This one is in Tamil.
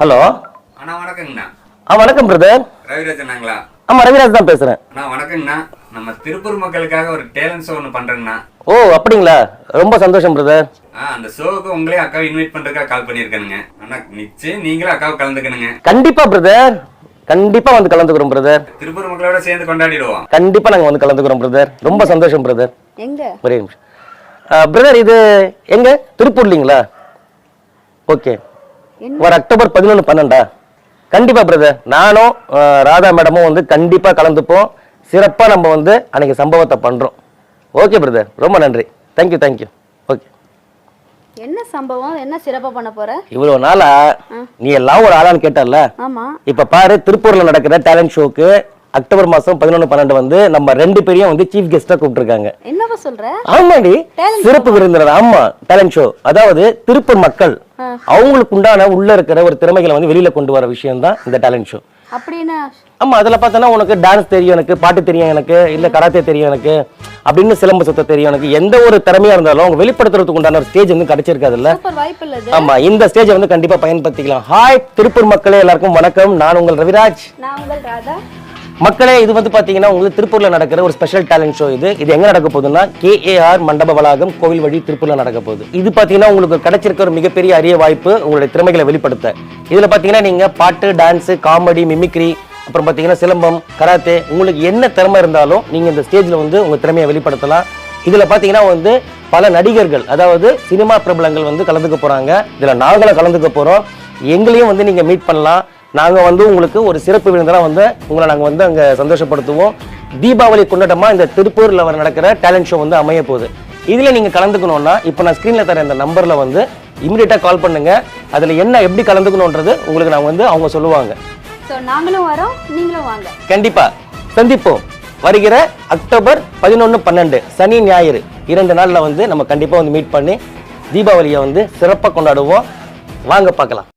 ஹலோ அண்ணா வணக்கங்கண்ணா. வணக்கம் பிரதர். ரவிராஜ் அண்ணாங்களா? ஆமா, ரவிராஜ் தான் பேசுறேன். அண்ணா வணக்கங்கண்ணா. நம்ம திருப்பூர் மக்களுக்காக ஒரு டேலண்ட் ஷோ ஒன்று பண்றேங்கண்ணா. ஓ அப்படிங்களா, ரொம்ப சந்தோஷம் பிரதர். அந்த ஷோவுக்கு உங்களே அக்காவை இன்வைட் பண்றதுக்காக கால் பண்ணியிருக்கேனுங்க. அண்ணா நிச்சயம் நீங்களும் அக்காவை கலந்துக்கணுங்க. கண்டிப்பா பிரதர், கண்டிப்பா வந்து கலந்துக்கிறோம் பிரதர். திருப்பூர் மக்களோட சேர்ந்து கொண்டாடிடுவோம். கண்டிப்பா நாங்க வந்து கலந்துக்கிறோம் பிரதர். ரொம்ப சந்தோஷம் பிரதர். எங்க ஒரே நிமிஷம் பிரதர், இது எங்க? திருப்பூர்லிங்களா? ஓகே, வர அக்டோபர் 11, 12. கண்டிப்பா பிரதர், நானும் ராதா மேடமும் வந்து கண்டிப்பா கலந்துப்போம். சிறப்பா நம்ம வந்து அன்னைக்கு சம்பவத்தை பண்றோம். ஓகே பிரதர், ரொம்ப நன்றி. Thank you thank you. ஓகே. என்ன சம்பவம், என்ன சிறப்பா பண்ண போற? இவ்வளவு நாளா நீ எல்லாம் ஒரு ஆளான்னு கேட்டல. ஆமா, இப்ப பாரு, திருப்பூர்ல நடக்கிற டேலண்ட் ஷோக்கு அக்டோபர் மாசம் 11, 12 வந்து நம்ம 2 பேரையும் வந்து சீஃப் கெஸ்டா கூப்பிட்டுருக்காங்க. என்னவா சொல்ற? ஆமாடி, சிறப்பு விருந்தினர். ஆமா, டேலண்ட் ஷோ. அதாவது திருப்பூர் மக்கள் அவங்களுக்கு உண்டான உள்ள இருக்கிற ஒரு திறமைகளை வந்து வெளியில கொண்டு வர விஷயம் தான் இந்த டேலண்ட் ஷோ. அப்படின்னா ஆமா, அதுல பார்த்தனா உனக்கு டான்ஸ் தெரியும், எனக்கு பாட்டு தெரியும், எனக்கு இல்ல கராத்தே தெரியும், எனக்கு அப்படின்னு சிலம்பு சுத்த தெரியும், எனக்கு எந்த ஒரு திறமையா இருந்தாலும் அவங்க வெளிப்படுத்துறதுக்கு உண்டான ஒரு ஸ்டேஜ் வந்து கிடைச்சிருக்காதுல்ல. சூப்பர் வாய்ப்பு இல்ல. ஆமா, இந்த ஸ்டேஜை வந்து கண்டிப்பா பயன்படுத்திக்கலாம். ஹாய் திருப்பூர் மக்களே, எல்லாருக்கும் வணக்கம். நான் உங்கள் ரவிராஜ். நான் உங்கள் ராதா. மக்களே, இது வந்து பாத்தீங்கன்னா உங்களுக்கு திருப்பூர்ல நடக்கிற ஒரு ஸ்பெஷல் டேலண்ட் ஷோ. இது எங்க நடக்க போகுதுன்னா KAR மண்டப வளாகம், கோவில் வழி, திருப்பூர்ல நடக்க போகுது. இது பாத்தீங்கன்னா உங்களுக்கு கிடைச்சிருக்க ஒரு மிகப்பெரிய அரிய வாய்ப்பு உங்களுடைய திறமைகளை வெளிப்படுத்த. இதுல பாத்தீங்கன்னா நீங்க பாட்டு, டான்ஸ், காமெடி, மிமிக்ரி, அப்புறம் பாத்தீங்கன்னா சிலம்பம், கராத்தே, உங்களுக்கு என்ன திறமை இருந்தாலும் நீங்க இந்த ஸ்டேஜ்ல வந்து உங்க திறமையை வெளிப்படுத்தலாம். இதுல பாத்தீங்கன்னா வந்து பல நடிகர்கள், அதாவது சினிமா பிரபலங்கள் வந்து கலந்துக்க போறாங்க. இதுல நாங்களும் கலந்துக்க போறோம். எங்களையும் வந்து நீங்க மீட் பண்ணலாம். நாங்க வந்து உங்களுக்கு ஒரு சிறப்பு விருந்தரா வந்து உங்களை நாங்க வந்து அங்க சந்தோஷப்படுத்துவோம். தீபாவளி கொண்டாட்டமா இந்த திருப்பூர்ல நடக்கிற டேலண்ட் ஷோ வந்து அமைய போகுது. இதுல நீங்க கலந்துக்கணும்னா இப்ப நான் ஸ்கிரீன்ல தர இந்த நம்பர்ல வந்து இமிடியேட்டா கால் பண்ணுங்க. அதுல என்ன எப்படி கலந்துக்கணும்ன்றது உங்களுக்கு நான் வந்து அவங்க சொல்லுவாங்க. சோ நாங்களும் வரோம், நீங்களும் வாங்க. கண்டிப்பா சந்திப்போம். வருகிற அக்டோபர் 11, 12 சனி ஞாயிறு 2 நாள்ல வந்து நம்ம கண்டிப்பா வந்து மீட் பண்ணி தீபாவளியை வந்து சிறப்பா கொண்டாடுவோம். வாங்க பார்க்கலாம்.